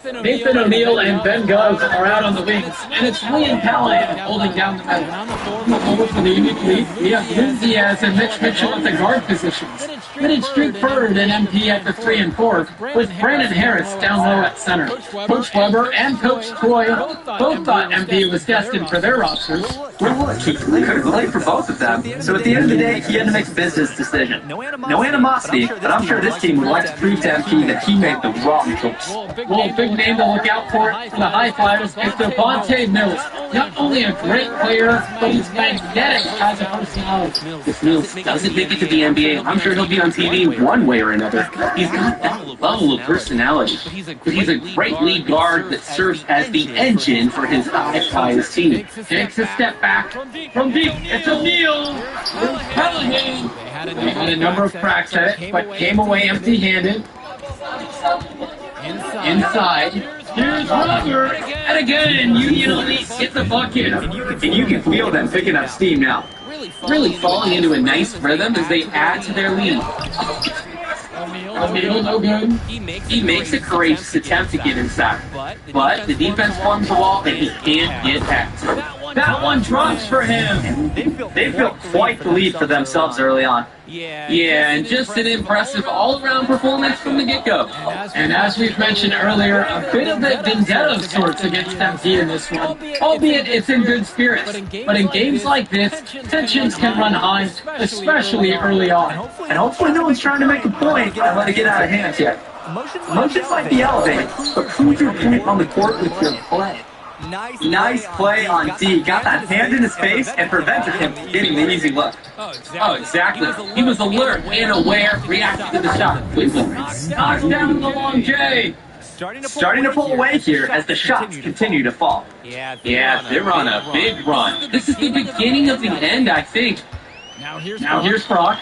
Nathan O'Neill and Ben Govs are out on the wings, and it's Lee and Callahan holding down the middle. Over for the Unique League, we have Lynn Diaz and Mitch Mitchell at the guard positions. Vintage Street Bird and MP at the 3 and 4, with Brandon Harris down low at center. Coach Weber and Coach Troy both thought MP was destined for their rosters. Well, look, he could have played for both of them, so at the end of the day, he had to make a business decision. No animosity, but I'm sure this team would like to prove to MP that he made the wrong choice. Well, big name to look out for the High Flyers is Devontae Mills. Not only a great player, but he's magnetic as a personality. If Mills doesn't make it to the NBA, I'm sure he'll be on TV one way or another. He's got that level of personality. But he's a great lead guard that serves as the engine for his High Flyers team. Takes a step back. From deep, it's O'Neill. Callahan. They had a number of cracks at it, but came away empty-handed. Inside. Here's Robert. And again, Union Elite get the bucket. And you can feel them picking up steam now. Really falling into a nice rhythm as they add to their lead. O'Neill, no good. He makes a courageous attempt to get inside, but the defense forms the wall and he can't get past. That one drops for him. They built quite the lead for themselves early on. Yeah, and just an impressive all-around performance from the get-go. And as we've mentioned earlier, a bit of a vendetta of sorts against MP in this one, albeit it's in good spirits. But in games like this, tensions can run high, especially early on. And hopefully no one's trying to make a point and let it get out of hand yet. Emotions might be elevated, but prove your point on the court with your play. Nice play on D. Got that hand in his face and prevented him from getting the easy look. Oh, exactly. He was alert and aware, reacting to the shot quickly. Knocks down the long J. Starting to pull away here as the shots continue to fall. Yeah, they're on a big run. This is the beginning of the end, I think. Now here's Brock.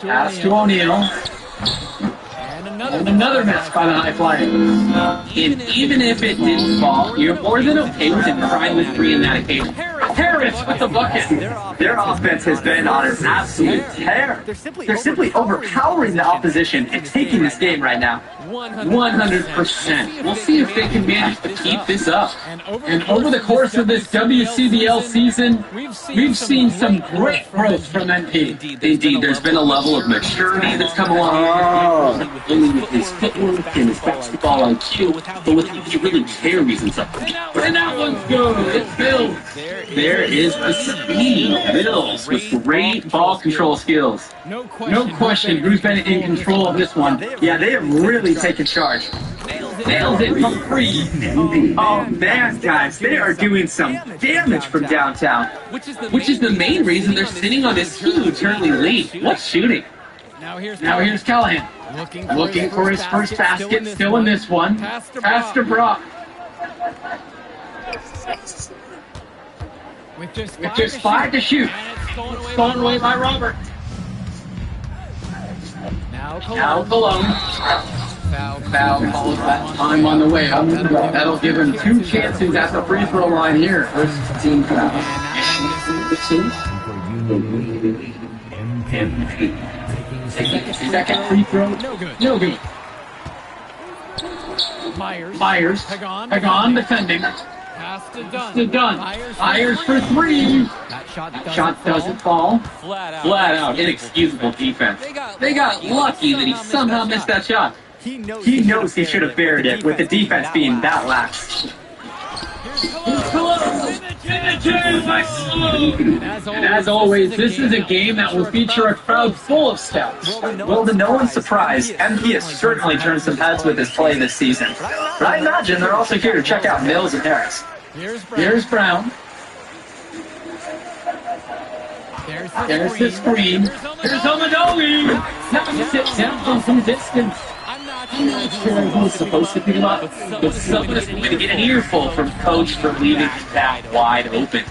Pass to O'Neill. And another miss by the High Flyers. And even if it didn't fall, you're more than okay with him trying with 3 in that occasion. Harris with the bucket. Their offense has been on an absolute tear. They're simply overpowering the opposition and taking this game right now. 100%. We'll see if they can manage to keep this up. And over the course of this WCBL season, we've seen some great growth from MP. Indeed, there's been a level of maturity that's come along. Not only with his footwork and his basketball IQ, but with how he really carries himself. And that one's good. It's Bills. There is the speed. Mills with great ball control skills. No question who's been in control of this one. Yeah, they have really taken charge. Nails it from 3. Oh man, guys, they are doing some damage from downtown. Which is the main reason they're sitting on this huge early lead. What shooting? Now here's Callahan. Looking for his first basket, still in this one. Pass to Brock. With just 5 to shoot. It's stolen away by Robert. Now Cologne. Foul calls that time on the way up. That'll give him 2 chances at the free throw line here. First team foul. Second free throw. No good. Myers. Pagan defending. Pass to Dunn. Myers for 3. That shot doesn't fall. Flat out inexcusable defense. They got lucky that he somehow missed that shot. He knows he should have buried it with the defense being that lax. And as always, this is a game that will feature a crowd full of scouts. Well, to no one's surprise, MP has certainly turned some heads with his play this season. But I imagine they're also here to check out Mills and Harris. Here's Brown. There's the screen. Here's Omadoli. Now he sits down from some distance. I'm not sure who's supposed to pick him up, but someone is going to get an earful from Coach for leaving his path wide open.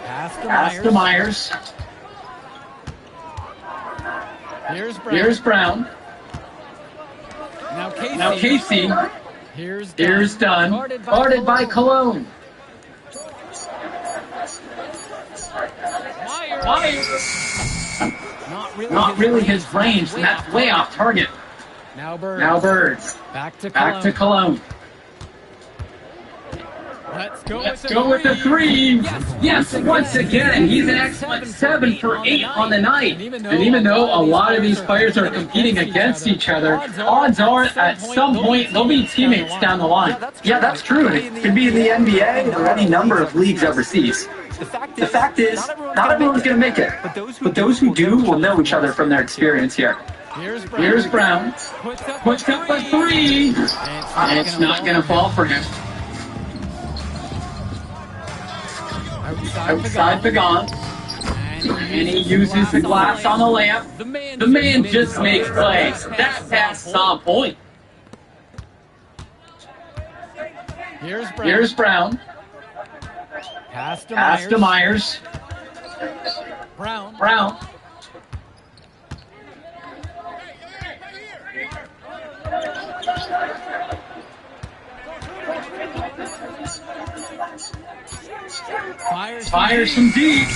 Pass to Myers. Here's Brown. Now Casey. Here's Dunn. Guarded by Cologne. Not really his range, and that's way off target. Now Birds. Back to Cologne. Let's go with the three. Yes, once again, he's an excellent 7 for 8 on the night. And even though a lot of these players are competing against each other, odds are at some point they'll be teammates down the line. Yeah, that's true. It could be in the NBA or any number of leagues overseas. The fact is, not everyone's going to make it. But those who do will know each other from their experience here. Here's Brown. Puts up a 3. And it's not going to fall for him. Outside Pagan. And he uses the glass on the layup. The man just makes plays. That's past some point. Here's Brown. Pass to Myers. Brown. Fires from deep.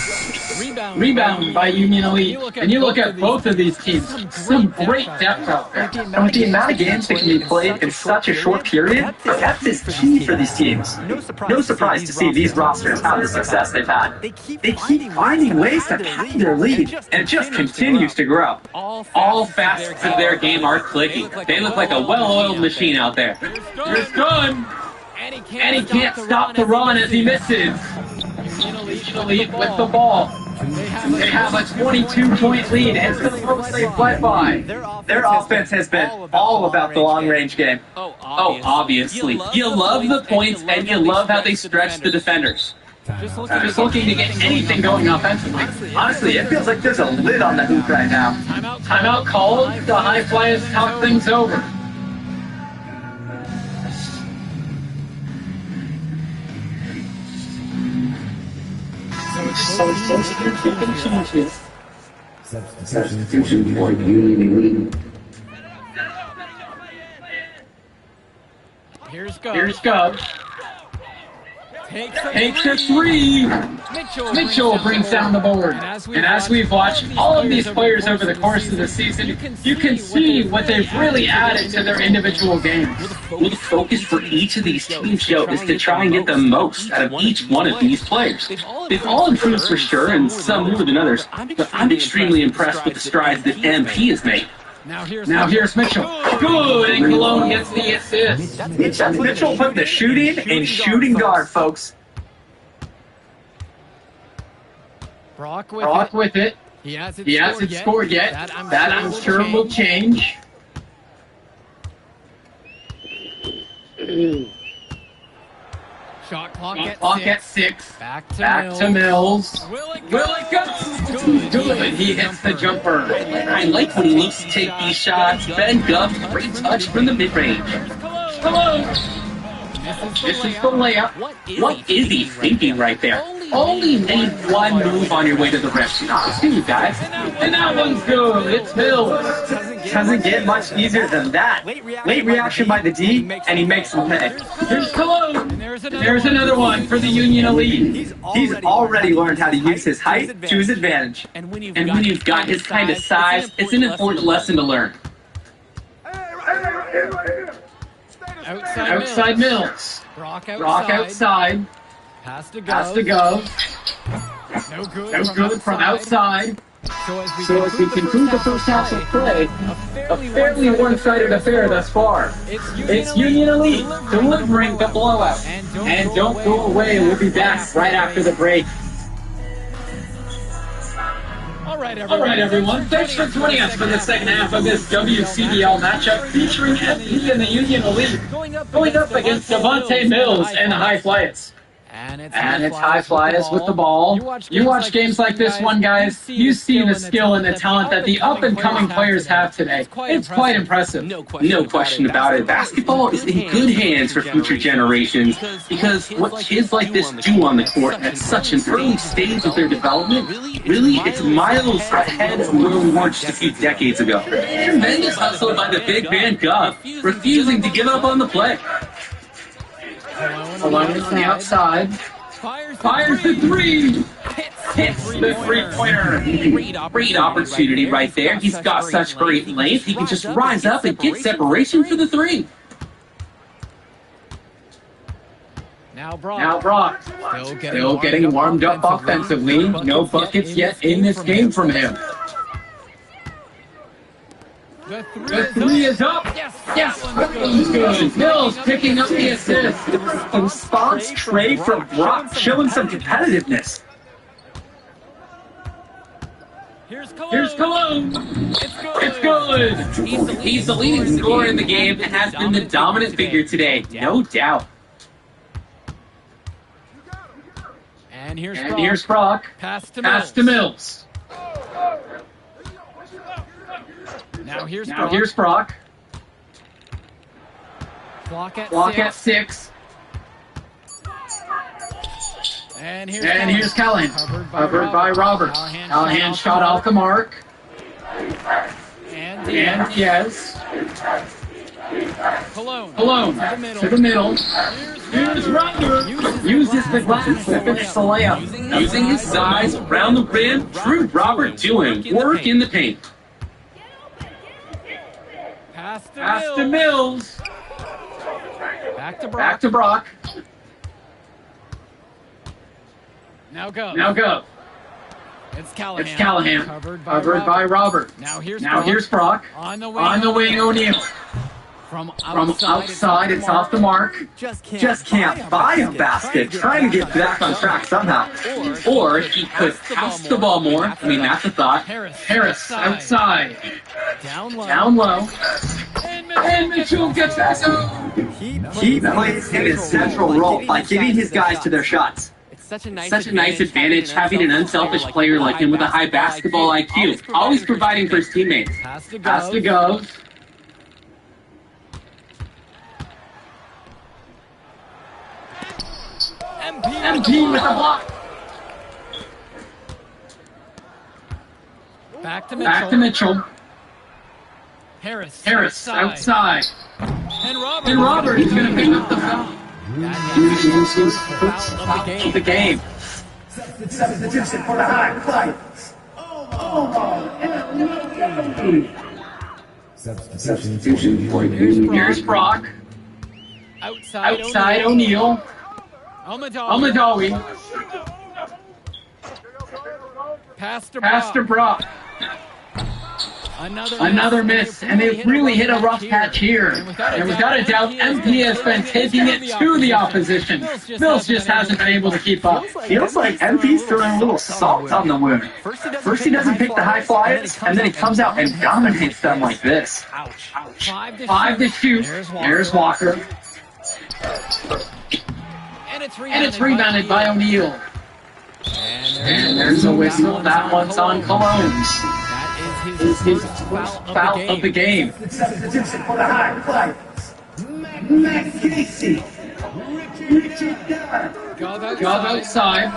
Rebound by Union Elite. And you look at both of these teams, some great depth out there. And with the amount of games that can be played in such a short period, depth is key for these teams. No surprise to see these rosters have the success they've had. They keep finding ways to pad their lead, and it just continues to grow. All facets of their game are clicking. They look like a well-oiled machine out there. Here's Gunn. And he can't stop the run as he misses. Union Elite with the ball. They have a 22-point lead. It's the most they play by. Their offense has been all about the long-range game. Oh, obviously. You love the points, and you love how they stretch the defenders. Just looking to get anything going offensively. Honestly, it feels like there's a lid on the hoop right now. Timeout called. The High Flyers talk things over. Substitution for Union Elite. Here's Gov. Takes a 3. Mitchell brings down the board. And as we've watched all of these players over the course of the season, you can see what they've really added to their individual games. Well, the focus for each of these teams, Joe, is to try and get the most out of each one of these players. They've all improved for sure, and some more than others, but I'm extremely impressed with the strides that MP has made. Now here's Mitchell. Good, and Cologne gets the assist. That's Mitchell put the shooting in shooting guard, folks. Brock with it. He hasn't scored yet. That I'm sure will change. Shot clock at 6. Back to Mills. Will it go? Good. He hits the jumper. I like when he looks to take these shots. Ben Guff, great touch from the mid-range. Hello. This is the layup. What is he thinking right there? Only make one move on your way to the rim. See you guys. And that one's good. It's Mills. Doesn't get much easier than that. Late reaction by the D, and he makes them pay. Here's Cologne. There's another one for the Union Elite. He's already learned how to use his height to his advantage. And when you've got his kind of size, it's an important lesson to learn. Outside Mills. Brock outside. Pass to Gov. No good from outside. So as we conclude the first half of play, a fairly one-sided affair thus far. It's Union Elite delivering the blowout. And don't go away, we'll be back right after the break. All right, everyone. Thanks for joining us for the second half of this WCBL matchup featuring MP and the Union Elite going up against Devontae Mills and the High Flyers. And it's High Flyers with the ball. You watch games like this one, guys. You see the skill and the talent that the up-and-coming players have today. It's quite impressive. No question about it. Basketball is in good hands for future generations because what kids like this do on the court at such an early stage of their development, really, it's miles ahead from where we were just a few decades ago. Tremendous hustle by the big man Guff, refusing to give up on the play. Alone on the outside. Fires the 3. hits the three-pointer. Great opportunity right there. He's got such great length. He can just rise up and get separation for the three. Now Brock. Now Brock, still getting warmed up offensively. No buckets yet in this game from him. The three is up. Yes, good. Mills picking up the assist. A response trade from Brock, showing some competitiveness. Here's Cologne. It's good. He's the leading scorer in the game and has been the dominant figure today, no doubt. And And here's Brock. Pass to Pass to Mills. Now Now here's Brock. Block Block at at 6. And And here's Callahan. Covered by Robert. Callahan shot off the mark. And yes. Cologne To the middle. Here's Robert. Uses the glass to finish the layup. Using his size around the rim, Drew Robert doing work in the paint. Pass to Mills. Back to Brock. Back to Brock. Now go. Now go. It's Callahan. It's Callahan. Covered by Robert. Now here's Brock. On the wing, O'Neal. From From outside, it's off the mark. Just can't buy a basket. Trying to get back on track somehow. Or he could pass the ball more. I mean, that's a thought. Harris outside. Down low. And Mitchell gets that zone. He plays in his central role by getting his guys to their shots. Such a nice advantage having an unselfish player like him with a high basketball IQ, always providing for his teammates. Pass to go. MP with the block. Back to Mitchell. Harris outside. And Robert is going to pick up the foul. Foul of The game. Substitution for the high flight. Substitution for Here's Brock. Outside O'Neal. Almadawi. Pass to Brock. Another miss, and they've really hit a rough patch here. And without a doubt, MP has been taking it to the opposition. Mills just hasn't been able to keep up. Feels like MP's throwing a little salt on the wound. First he doesn't pick the high flyers, and then he comes out and dominates them like this. 5 to shoot. There's Walker. And it's rebounded by O'Neal. And there's a whistle. That one's on Cologne. That is his first foul of the game. Substitution for the high flight. Max Casey. Richard Dunn. Gov outside.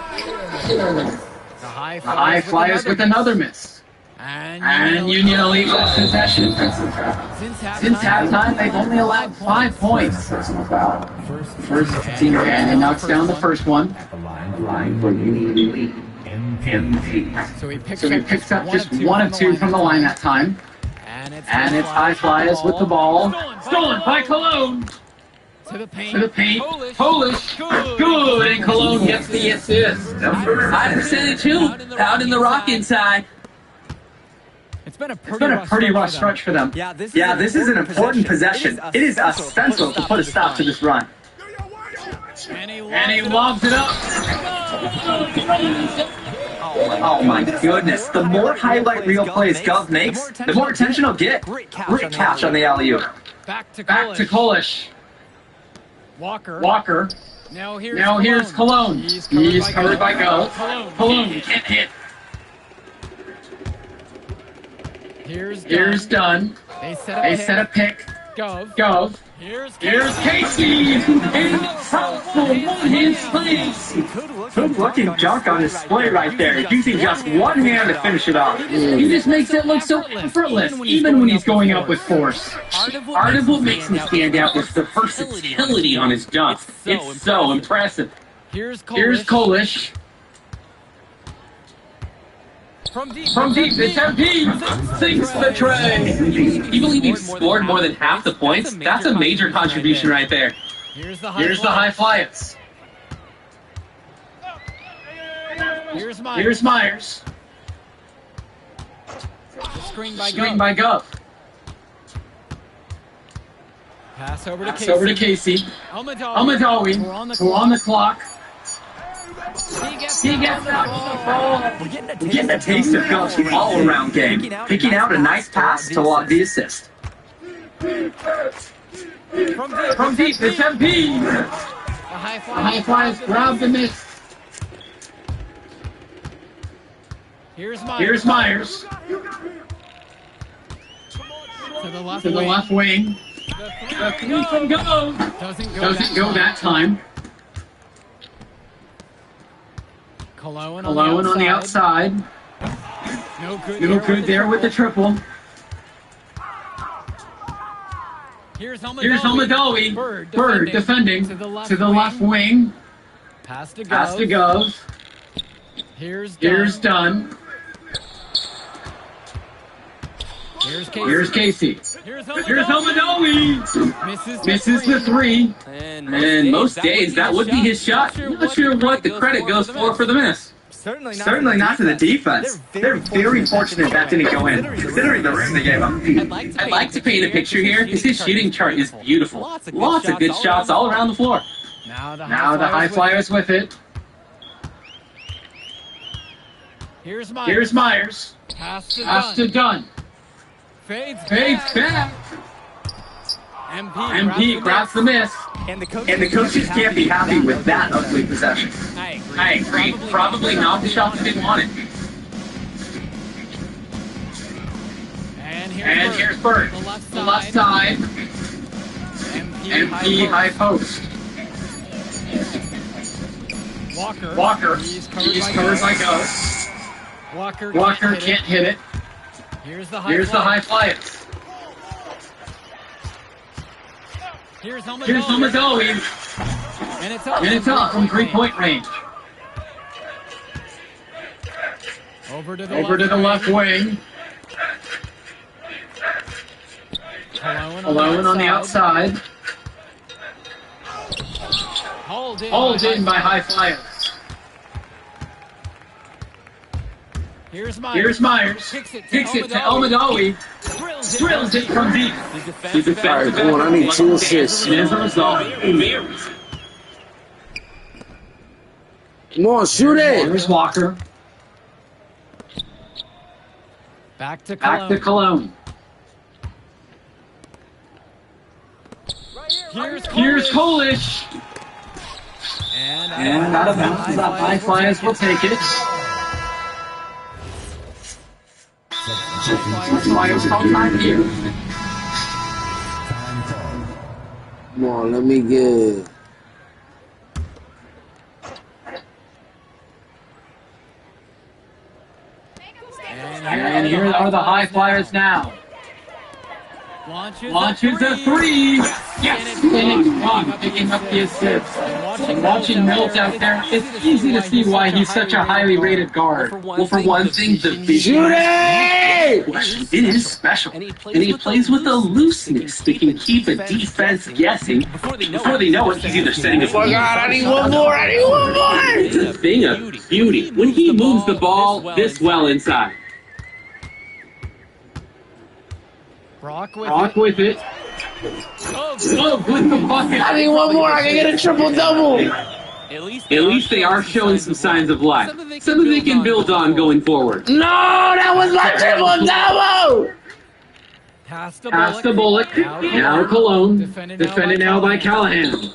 The high flyers with another miss. And Union Elite with possession. Since halftime, they've only allowed 5 points. First team, and he knocks down the first one. Line for Union Elite. MP. So he picks up just 1 of 2 from the line that time. And it's high flyers with the ball. Stolen by Cologne. To the paint. Polish. Good. And Cologne gets the assist. High percentage too, out in the rock inside. It's been a pretty rough stretch for them. Yeah, this is an important possession. It is essential to put a stop to this run. And he lobs it up. Oh my goodness. The more highlight reel plays Gov makes, the more attention he'll get. Great catch on the alley-oop. Back to Kolish. Walker. Now here's Cologne. He's covered by Gov. Cologne can't hit. Here's Dunn. They set a pick. Gov. Here's Casey. In powerful one-hand space. Good looking dunk on display right there. Using just one hand to finish it off. He just makes it look so effortless, even when he's going up with force. Part of what makes him stand out is the versatility on his dunk. It's so impressive. Here's Kolish. From deep, it's MP. Sinks the tray. You believe he scored more than half the points? That's a major contribution right there. Here's the Here's the high flyers. Here's Myers. Here's Myers. Screen by Screen by Gov. Pass over to Pass Casey. over to Casey. Almadawi. We're on the clock. He gets out the ball. We're getting a taste of Gov's all-around game. Picking out a nice pass to log the assist. From deep, it's MP. The The high flyers grab the miss. Here's Myers. Here's Myers. To the left To the wing. left wing. The three from Gov. Doesn't go that time. Cologne on the outside. No No good there with the triple. Here's Here's Almadawi. Bird defending. to To the left wing. Pass to Pass to Gov. Here's Dunn. Here's Casey. Here's Casey. Here's Here's Almadawi. Misses the three. And most days, that would be his shot. Not sure what the credit goes for the miss. Certainly not to the defense. They're very fortunate that didn't go in, considering the rim they gave up. I'd like to paint a picture here because his shooting chart is beautiful. Lots of good shots all around the floor. Now the High flyers with it. Here's Myers. Here's Myers. Pass to Pass to Dunn. Fades Fades back. MP grabs the miss. And the coaches can't be happy with that ugly possession. I agree. Probably not the shot that they wanted. And And here's Bird. The The left side. MP high post. Walker. He's covered by Gov. Walker can't hit it. Here's the high flyers. Here's Almadawi. And it's up from 3-point range. Over to the left wing. Cologne on the outside. Hauled in by high flyers. Here's Myers. Kicks it to Almadawi. Drills it from deep. He's effective. Come on, I need 2 assists. And as a result, Come on, shoot it. here's Walker. Back to Cologne. Here's Kolish. And out of bounds, the high flyers will take it. Flyers come time here. Come on, let me get. And here are the high flyers now. Launches a three. Yes, and it's Ron picking up the assist. And watching Milt out there, it's easy to see why he's such a highly rated guard. Well, for one thing, the vision. Shoot it! It is special. And he plays with a looseness that can keep a defense guessing. Before they know it, he's either setting a Oh my God, I need one more. It's a thing of beauty when he moves the ball this well inside. Brock with it. Oh, with the bucket. I need one more. I can get a triple-double. At least they are showing some signs of life. Something they can build on going forward. No, that was my triple-double. Pass to Bullock. Now Cologne. Defended now by Callahan.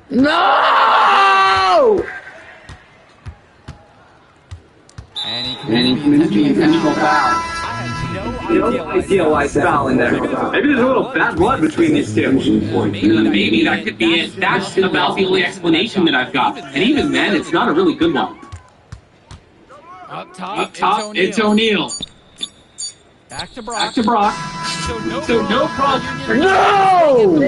No! And he commits the intentional foul. No idea why he's fouling there. Maybe there's a little bad blood between these two. Maybe that could be it. That's about the only explanation that I've got. And even then, it's not a really good one. Up top, It's O'Neal. Back to Brock. So no problem. No!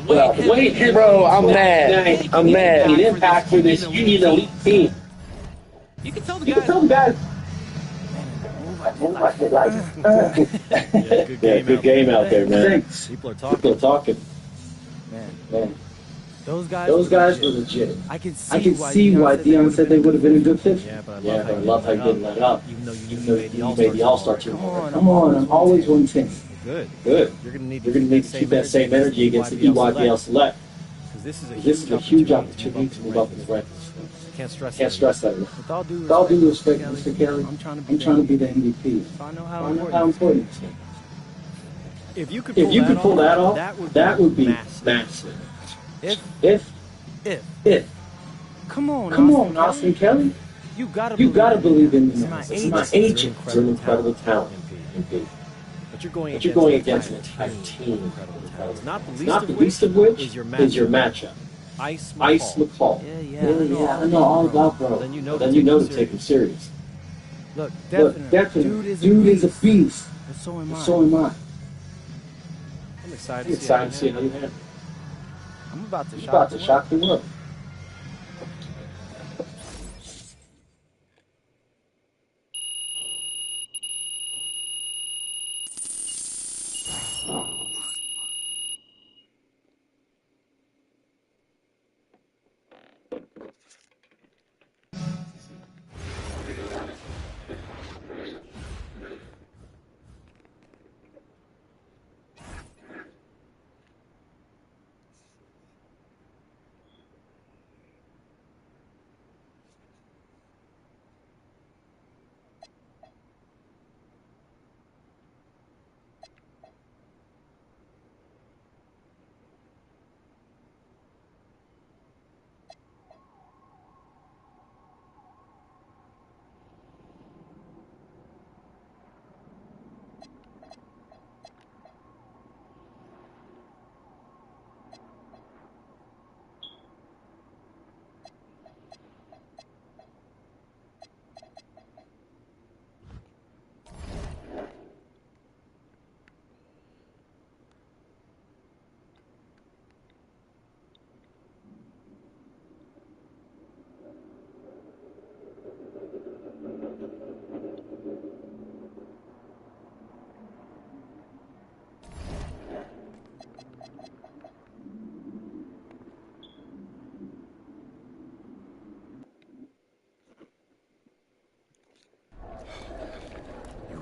Well, wait, Bro, I'm mad. I'm mad. An impact for this Union Elite team. You can tell You can tell the guys Yeah, good game out there, man. Thanks. People are People are talking. Man, Those those guys were legit. I can I can see why Dion said they would have been a good fit. Yeah, but Yeah, but I love how you didn't let up. Even though Even though you made the All-Star team. Come on, I'm always one thing. Good. Good. You're gonna need You're going to need to keep that same energy against the EYBL Select. because This is a huge opportunity to move up in the rankings. Can't stress Can't stress that enough. With all due With all due respect, Mr. Kelly, I'm trying to be the MVP. I know I know how important it is. If you could If you could pull that off, that would be massive. massive. If If. Come on, Austin Kelly. You gotta believe in me. It's my agent. It's an incredible talent. But you're going But you're going against an entire team. It's not Not the least of which is your matchup. Ice McCall. Yeah, I know all about bro. Then you know To take him serious. Look, Look, definitely, dude is a beast. But so am I. So am I. I'm excited I'm excited to see how you handle. I'm about to You're about to shock the world.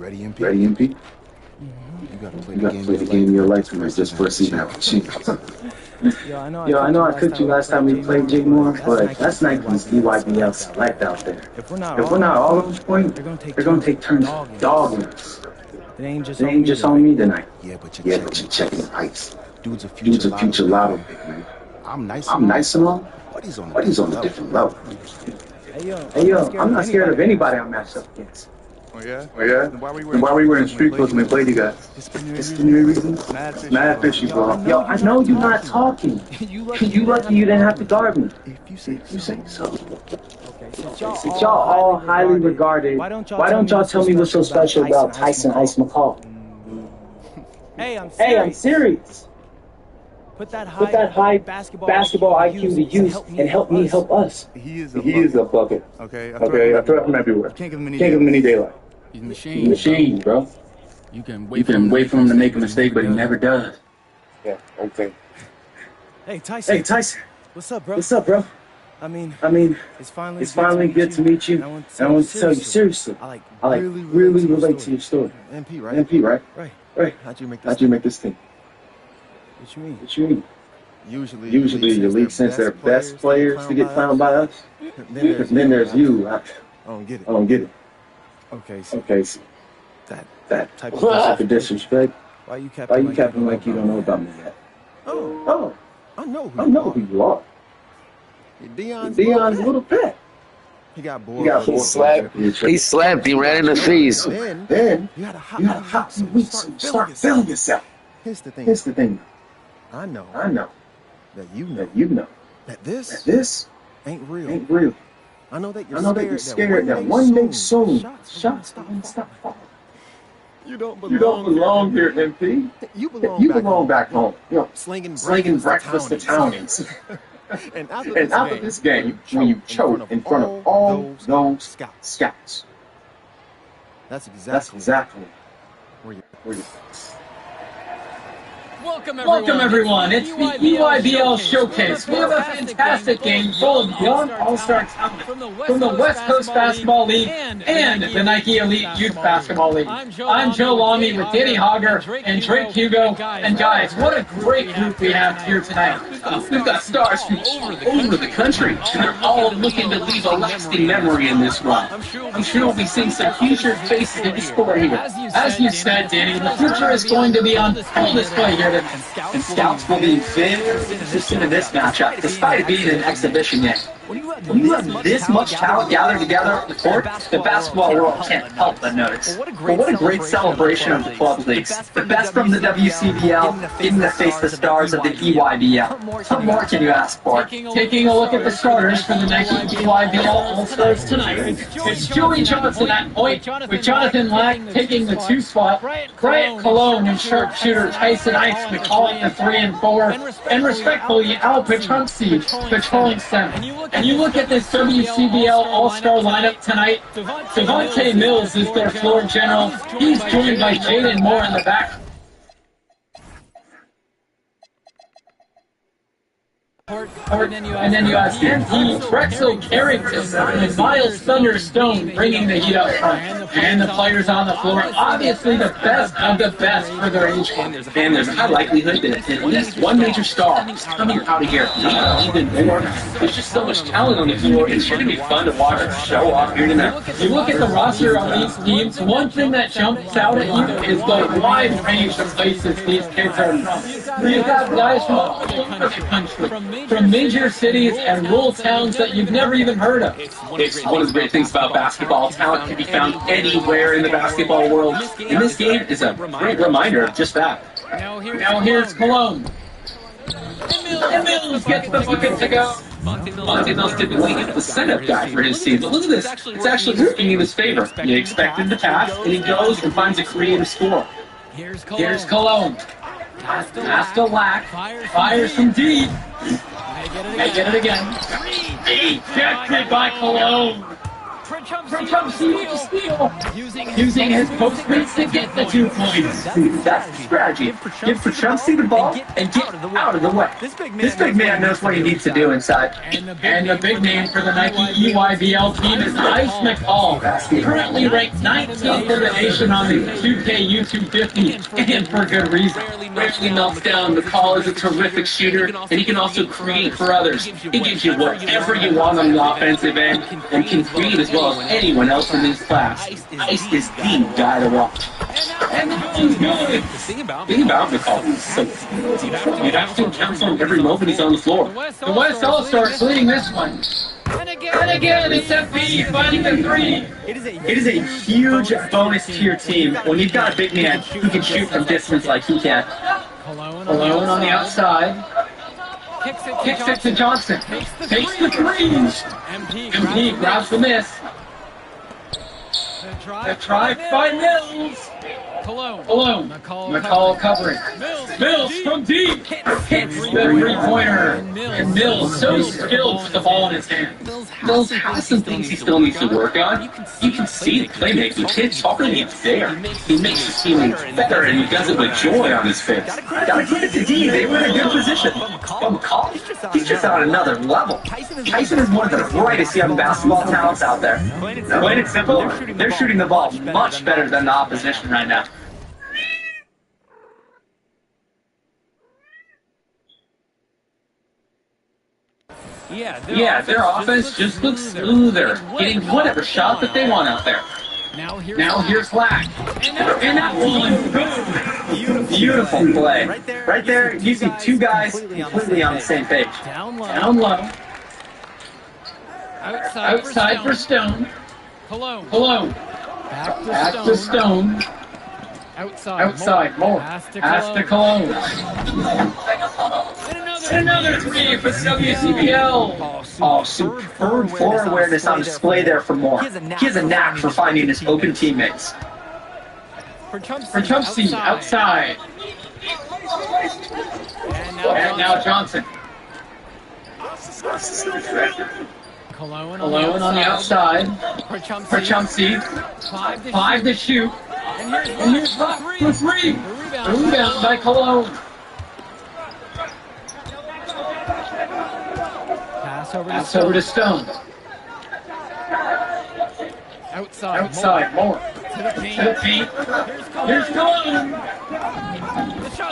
Ready, MP? Ready, MP? You gotta play The game of your life tonight just for a season out with Chief. Yo, I know I cooked you last time we played Jig Moore, but that's Nike's EYBL Select out there. If we're not all on point, they're gonna take turns dogging us. It ain't just on me tonight. Yeah, but Yeah, but you're checking the ice. dude's a Dude's a future lotto pick, man. I'm nice. I'm nice and all, but he's on but he's on a different level. Hey yo, I'm not scared of anybody I'm matched up against. Oh yeah? Oh yeah? Then why we wearing street clothes when we played you guys? It's been It's the new reason. Mad fishy, bro. Yo, I know you're not talking. You lucky you didn't have to guard me. If you say You say so. Since y'all all highly regarded, why don't y'all tell me what's so special about Tyson Ice McCall? Hey, I'm serious. Put that high basketball IQ to use and help me help us. he is a bucket. Okay, I Okay, I throw it from everywhere. Can't give him Can't give him any daylight. He's a machine, bro. You can You can wait for him to make a mistake, but he never does. Yeah, okay. Hey, Tyson. Hey Tyson, What's up, bro? what's up, bro? I mean, It's finally good to meet you. And I want to tell you seriously. I really relate to your story. MP, right? MP, right? right. How'd you make How'd you make this team? What you mean? What you mean? Usually your league sends their best players to get clowned by us. Then there's you. I don't get it. don't get it. Okay, so Okay, so that type type of disrespect. why you Why you capping like you don't know about me yet? Oh, Oh, I know I know who you are. Dion's Dion's little pet. He got You bored. got He slapped him right in the face. Then you had a hot some weeks and start feeling yourself. Here's the thing. Here's the thing. I know I know that you know that you know that that this this ain't real. ain't real. I know that I know that you're scared that one day soon shots are gonna stop falling. You don't You don't belong here, MP. You You belong back home. You know, slinging breakfast to townies. And And after this game, when you choke in front of all those scouts. That's That's exactly exactly where you. where you. Welcome everyone. It's the EYBL Showcase. We have a fantastic game full of young all-star talent from the West Coast Basketball League and the Nike Elite Youth Basketball League. I'm Joe Lamy with Danny Hogger and Drake Hugo. And guys, what a great group we have here tonight. We've got stars from all over the country, and they're all looking to leave a lasting memory in this run. I'm sure we'll be seeing some future faces in display here. As you said, Danny, the future is going to be on full display here tonight. And scouts will be very interested in this matchup, despite it being an exhibition game. When you have this much talent gathered together on the court, the basketball world can't help but notice. But what a great celebration of the club leagues. The best from the WCBL, getting to face the stars of the EYBL. What more can you ask for? Taking a look at the starters for the Nike EYBL All-Stars tonight. It's Joey Johnson at point, with Jonathan Lack taking the 2 spot, Bryant Cologne and sharpshooter Tyson Ice calling the 3 and 4, and respectfully Al Petrunci patrolling center. And you look at this WCBL All-Star lineup tonight, Devontae Mills is their floor general. He's joined by Jaden Moore in the back. And then you have Anthony Drexel Carrington and Miles Thunderstone bringing the heat up front. And the players on the floor, obviously the best of the best for their age group. And there's a high likelihood that at least one major star is coming out of here. Even more. There's just so much talent on the floor. It's sure to be fun to watch them show off here tonight. You look at the roster on these teams, one thing that jumps out at you is the wide range of places these kids are from. You've got guys from all over the country, from major cities and rural towns that you've never even heard of. It's one of the great things about basketball. Talent can be found anywhere in the basketball world. And this game is a great reminder of just that. Now here's Cologne. And Mills gets the bucket to go. Monte Mills typically is the setup guy for his team, but look at this. It's actually working in his favor. You expect him to pass, and he goes and finds a creative score. Here's Cologne. Pass to Lack. Fires from deep. They get it again. Ejected by Cologne. Petrunci with the steal. Using his post speeds to get the 2 points. That's the strategy. Give Petrunci the ball and get out of the way. This big man knows what he needs to do inside. And the big name for the Nike EYBL team is Ice McCall, currently ranked 19th in the nation on the 2K YouTube 50, and for good reason. Rarely melts down. McCall is a terrific shooter, and he can also create for others. He gives you whatever you want on the offensive end, and can create as well as anyone else in this class. Ice is the guy to watch. And that one's good. Think about McCall. He's so good. You'd have to count on every moment he's on the floor. The West All-Stars leading this one. And again, it's FP finding the 3. It is a huge bonus to your team when you've got a big man who can shoot from distance like he can. Cologne on the outside. Kicks it to Johnson. Takes the 3. MP grabs the miss. The try by Mills. Cologne. McCall covering. Mills from deep. Hits the 3-pointer. And Mills so skilled with the ball in his hand. Mills has some things he still needs to work on. You can see the playmaking. It's already there. He makes his teammates better, and he does it with joy on his face. Gotta give it to D. They were in a good position. But McCall, he's just on another level. Tyson is one of the brightest young basketball talents out there. Plain and simple, they're shooting the ball much better than the opposition right now. Yeah, their offense just looks smoother, getting whatever shot that they want out there. Now here's Lack. And that one, boom! Beautiful play. Right there, you see 2 guys completely on the same page. Down low. Outside for Stone. Cologne. Back to Stone. Outside. More. Pass to Cologne. And another 3 for WCBL. Oh, superb floor awareness on display there for Moore. He has a knack for finding his open teammates. Petrunci outside. And now Johnson. Cologne on the outside for Chumsey. 5 to shoot. And here's Buck for 3. Rebound by Cologne. Pass over to Stone. Outside, more. To the paint. Here's Cologne.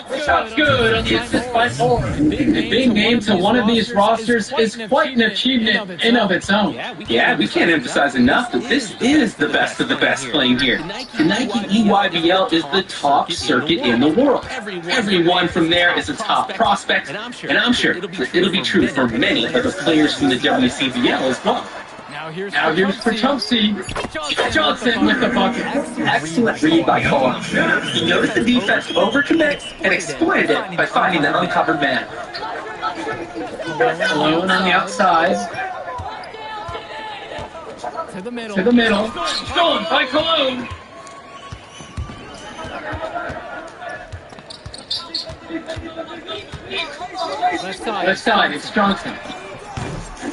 The shot's good on the assist by Moore. A big name to one of these rosters is quite an achievement in of its own. Yeah, we can't emphasize enough that this is the best of the best playing here. The Nike EYBL is the top circuit in the world. Everyone from there is a top prospect, and I'm sure that it'll be true for many of the players from the WCBL as well. Now here's for Chelsea. Johnson with the bucket. Excellent read by Cologne. He noticed the defense overcommit and exploited it by finding the uncovered man. Cologne on the outside. To the middle. Stolen by Cologne. Left side, it's Johnson.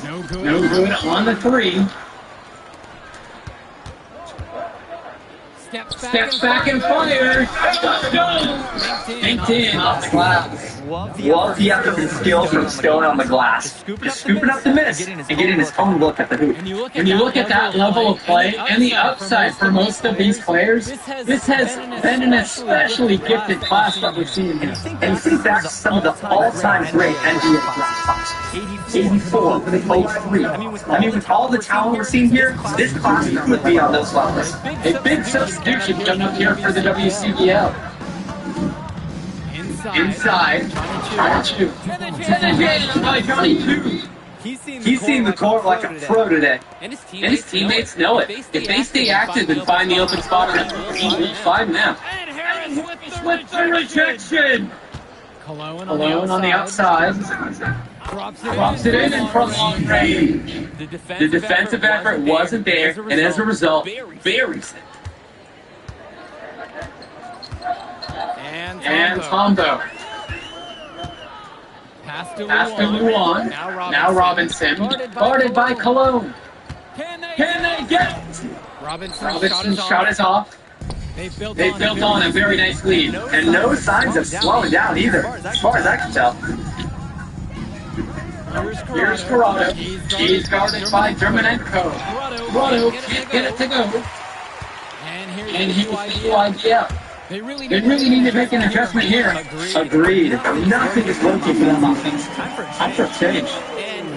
No good on the 3. Steps back and fires. Linked in off the glass. Love the effort and skill from Stone on the glass. Just scooping up the miss and getting his own look at the hoop. When you look at that level of play and the upside for most of these players, this has been an especially gifted class that we've seen here. And you think back to some of the all-time great NBA class. 84, 03. I mean, with all the talent we're seeing here, this class would be on those levels. A big substitution coming up here for the WCBL. Inside, trying to shoot. And by Johnny 2. He's seen the court like a pro today. And his teammates know it. If they stay active and find the open spot on the 3, we'll find them. With the rejection. Cologne on the outside. Drops it in from long range. The defensive effort wasn't there, and as a result, buries it. And Tombo. Pass to Luan. Now Robinson. Guarded by Cologne. Can they get it? Robinson's shot is off. They built on a very nice lead. And no signs of slowing down either, as far as I can tell. Here's Corrado. He's guarded by Dermanenko. Corrado can't get it to go. And he was the UIBL. They really need to make an adjustment here. Agreed. Nothing is working for them offense. Time for a change.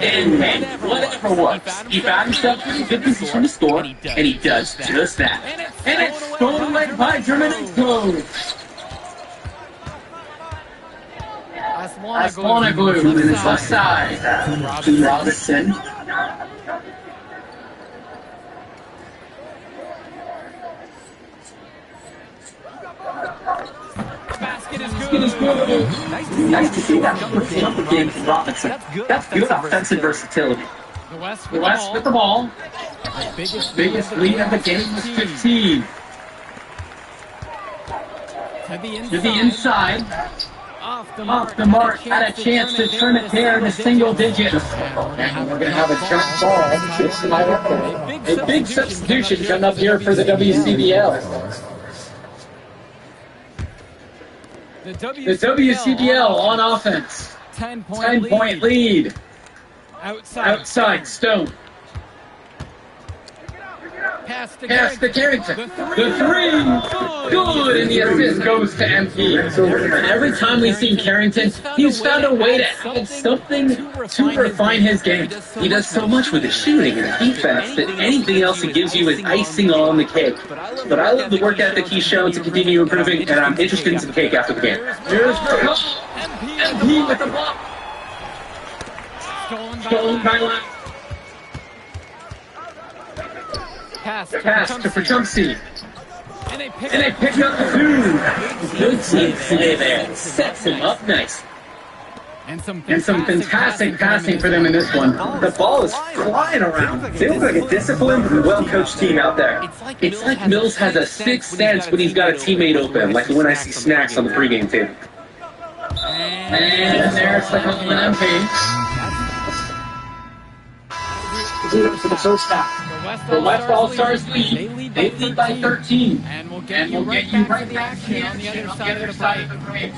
And whatever works. He found himself in a good position to score, and he does just that. And it's stolen away by Dermanenko. Aslanoglu on the left side. Robinson. Basket is good. Nice to see that jumper game from Robinson. That's good offensive versatility. The West with the ball. Biggest lead of the game was 15. To the inside. Off the mark, had a chance to turn it there to single digits. And we're going to have a jump ball. A big substitution coming up here for the WCBL. The WCBL on offense. 10-point lead. Outside, Stone. Pass to Carrington. The 3, good, and the assist goes to MP. And every time we've seen Carrington, he's found a way to add something to refine his game. He does so much with his shooting and defense that anything else he gives you is icing on the cake. But I love the work ethic he's shown to continue improving, and I'm interested in some cake after the game. Here's MP with the block. Stolen by Lance. Pass to Chumsey. And they pick up the 2. Good team play there. Sets him up nice. And some fantastic passing for them in this one. The ball is flying around. They look like a disciplined, well-coached team out there. It's like Mills has a sixth sense when he's got a teammate open, like when I see snacks on the pregame table. And there's the Cleveland MP. 0 for the first half. The West All-Stars lead. They lead by 13. And we'll get you right back to the action on the other side of the break.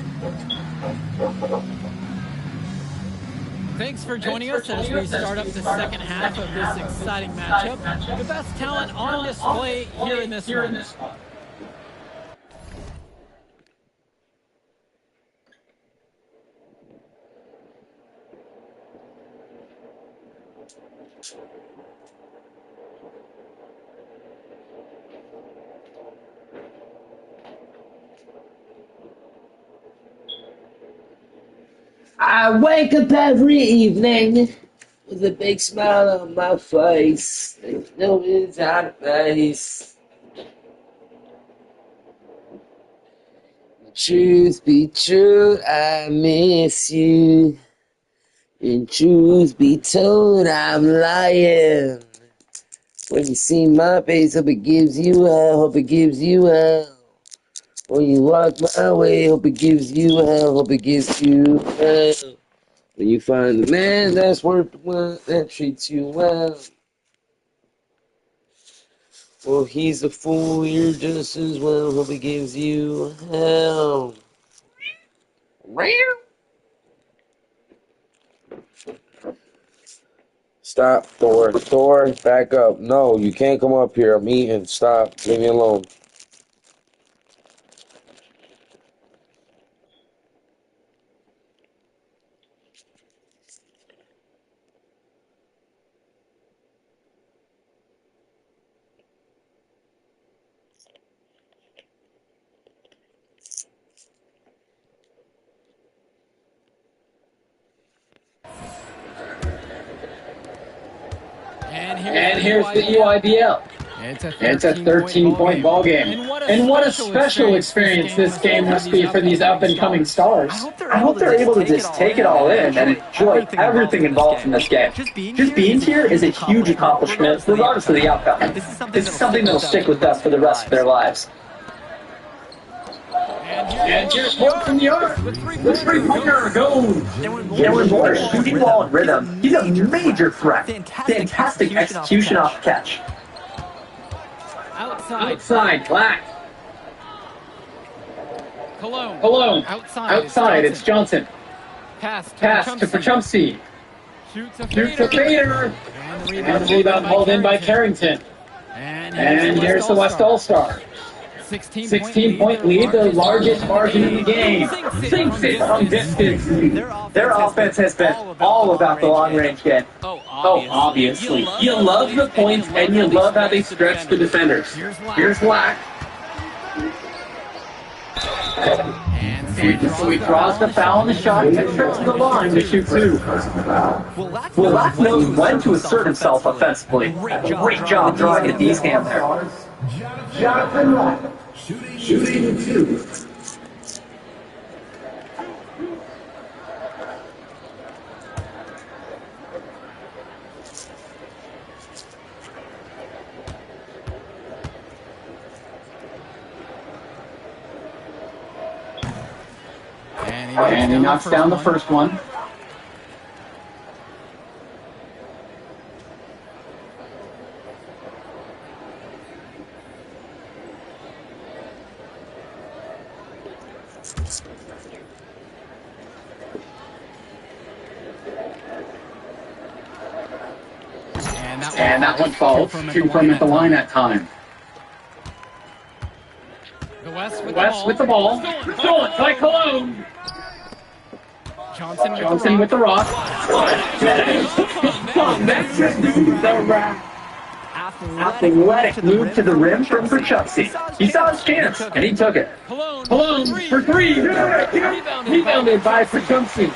Thanks for joining us as we start up the second half of this exciting matchup. The best talent on display here in this one. I wake up every evening with a big smile on my face. There's no it's out of place. Truth be true, I miss you. And truth be told, I'm lying. When you see my face, hope it gives you hell, hope it gives you hell. When you walk my way, hope it gives you hell, hope it gives you hell. When you find the man that's worth the one that treats you well. Well, he's a fool, you're just as well, hope it gives you hell. Stop, Thor. Thor, back up. No, you can't come up here. I'm eating. Stop. Leave me alone. And here's the EYBL. It's a 13-point ball game. And what a special experience this game must be for these up-and-coming stars. I hope they're able to just take it all in and enjoy everything involved in this game. Just being here is a huge accomplishment, regardless of the outcome. This is something that'll stick with us for the rest of their lives. And here's more from the arc. The three-pointer goes. Jalen Moore shooting ball in rhythm. He's a major threat. Fantastic execution off the catch. Outside, Black. Cologne. Outside, it's Johnson. Pass to Pachumsky. Shoots a fader. And the rebound hauled in by Carrington. And here's the West All-Star. 16-point lead, the largest margin in the game. Sinks it from distance. Their offense has been all about the long-range game. Oh, obviously. You love the points, and you love how they stretch the defenders. Here's Black. So he draws the foul on the shot and trips to the line to shoot two. Well, Lack knows when to assert himself offensively. Great job drawing a D's hand there. Jonathan Lack, shooting two. And he knocks down the first one. And that one falls. Two from at the line that time. The West with the ball. Stolen by Cologne. Johnson with the rock. Athletic move to the rim from Pachumsky. He saw his chance, and he took it. Cologne for three. Rebounded by Pachumsky.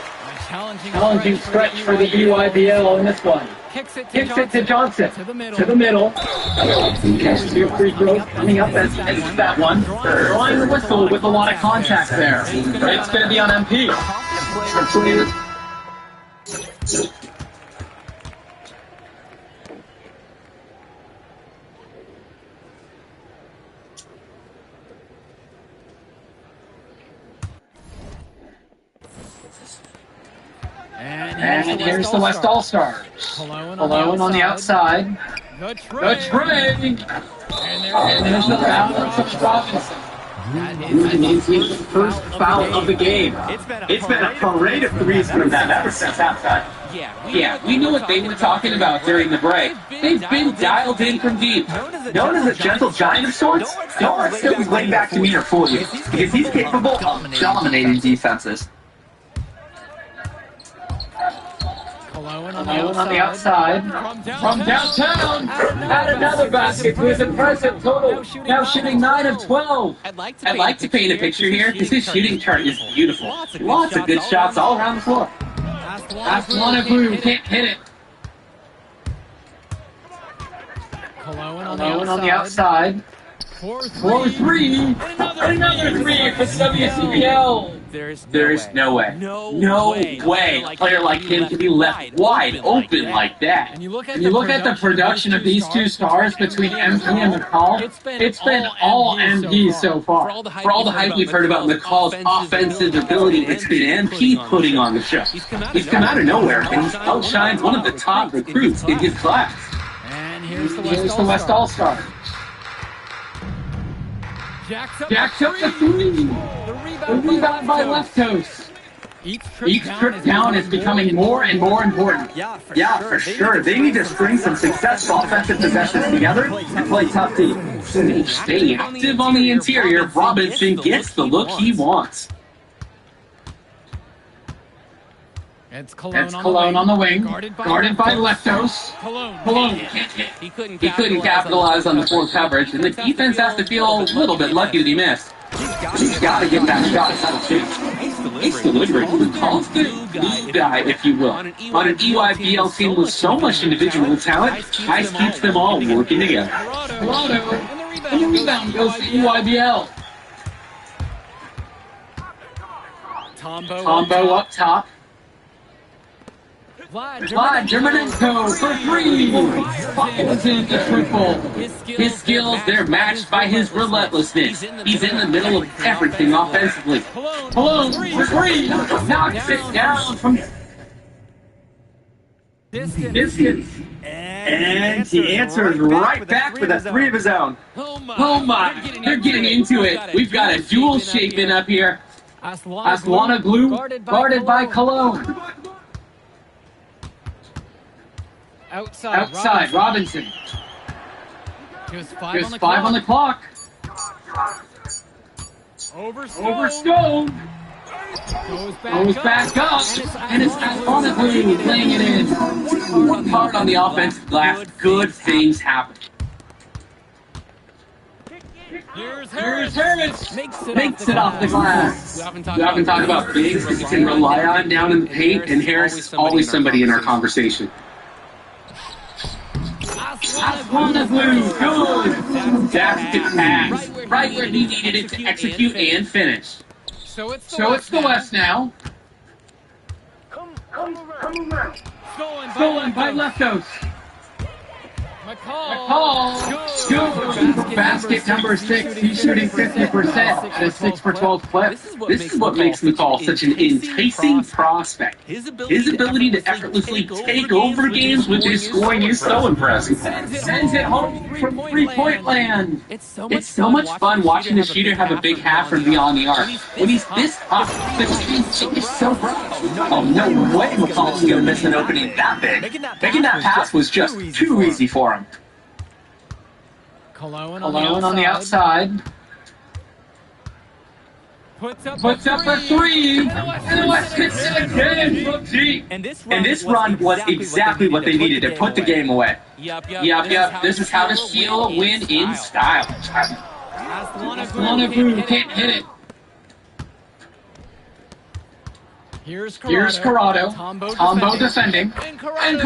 Challenging stretch for the EYBL in this one. Kicks it to Johnson. To the middle. Catches two free throws coming up as that one. Throwing the whistle with a lot of contact there. It's going to be on MP. And here's the West All-Stars. Cologne on the outside. The The tray. And there's the foul on Coach Robinson. That means he's the first foul of the game. It's been a parade of threes from them ever since halftime. Yeah, we knew what they were talking about during the break. They've been dialed in from deep. Known as a gentle giant of sorts, don't let Philly's laid back demeanor fool you, because he's capable of dominating defenses. Cologne on the outside. From downtown. Add another basket to his impressive total. Now shooting 9 of 12. I'd like to paint a picture here because his shooting chart is beautiful. Lots of good shots all around the floor. Aslanoglu can't hit it. Cologne on the outside. 4-3. Another 3 for WCPL. There's no way. No way a player like him can be left wide open like that. And you look at the production of these two stars between MP and McCall. It's been all MP so far. For all the hype we've heard about McCall's offensive ability, it's been MP putting on the show. He's come out of nowhere and he's outshined one of the top recruits in his class. And here's the West All-Star. Jacks up the 3. The rebound by Leftos. Each trip down is becoming more and more important. Yeah, for sure. They need to string some successful offensive possessions together and play tough team. Stay active on the interior. Robinson gets the look he wants. It's Cologne on the wing. Guarded by Leftos. Cologne. He couldn't capitalize on the poor coverage, and the defense has to feel a little bit lucky that he missed. He's got to get that shot out of shape. He's delivering. McCall's the glue guy, if you will. On an EYBL team with so much individual talent, Ice keeps them all working together. Corrado. And the rebound goes to EYBL. Tombo up top. Vlad Germanenko for 3. Buckles in the triple. His skills, they're matched by his relentlessness. He's in the middle of everything offensively. Cologne for 3. Knocks it down from distance. And he answers right back with a 3 of his own. Oh my, they're getting into it. We've got a dual shape-in up here. Aslanoglu guarded by Cologne. Outside, Robinson. Just 5 on the clock. Over Stone. Goes back up. And it's Aslanoglu laying it in. Work hard on the offensive glass. Good things happen. Here's Harris. Makes it off the glass. We haven't talked about bigs that you can rely on down in the paint, and Harris is always somebody in our conversation. Aslanoglu, good. Basket pass, right where he needed it to execute and finish. So it's the West now. Stolen by Leftos. McCall. Good. Basket number 6. He's shooting 50% at a 6 for 12 clip. This is what makes McCall such an enticing prospect. His ability to effortlessly take over games with his scoring is so impressive. Sends it home from three-point land. It's so much fun watching the shooter have a big half from beyond the arc. When he's this hot, the team is so bright. Oh, no way McCall's going to miss an opening that big. Making that pass was just too easy for him. Cologne on the outside. Puts up a 3. And the West hits it again from deep. And this run was exactly what they needed to put the game away. Yep. This is how to steal a win in style. Aslanoglu can't hit it. Here's Corrado. Tombo defending. And Corrado